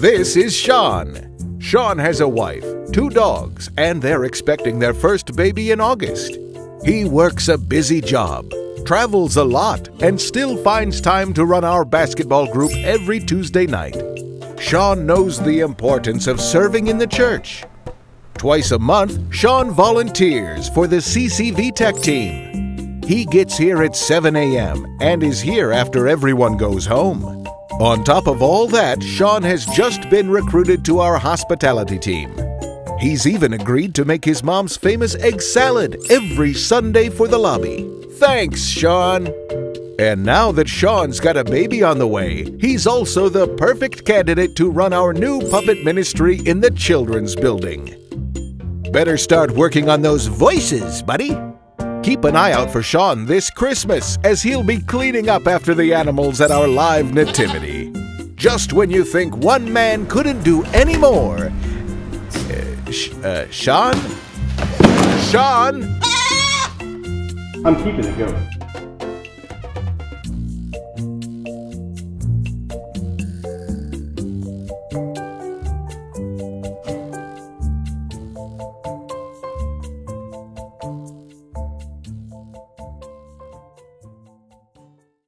This is Sean. Sean has a wife, 2 dogs, and they're expecting their first baby in August. He works a busy job, travels a lot, and still finds time to run our basketball group every Tuesday night. Sean knows the importance of serving in the church. Twice a month, Sean volunteers for the CCV Tech team. He gets here at 7 a.m. and is here after everyone goes home. On top of all that, Sean has just been recruited to our hospitality team. He's even agreed to make his mom's famous egg salad every Sunday for the lobby. Thanks, Sean! And now that Sean's got a baby on the way, he's also the perfect candidate to run our new puppet ministry in the children's building. Better start working on those voices, buddy! Keep an eye out for Sean this Christmas, as he'll be cleaning up after the animals at our live nativity. Just when you think one man couldn't do any more. Sean? Sean? I'm keeping it going.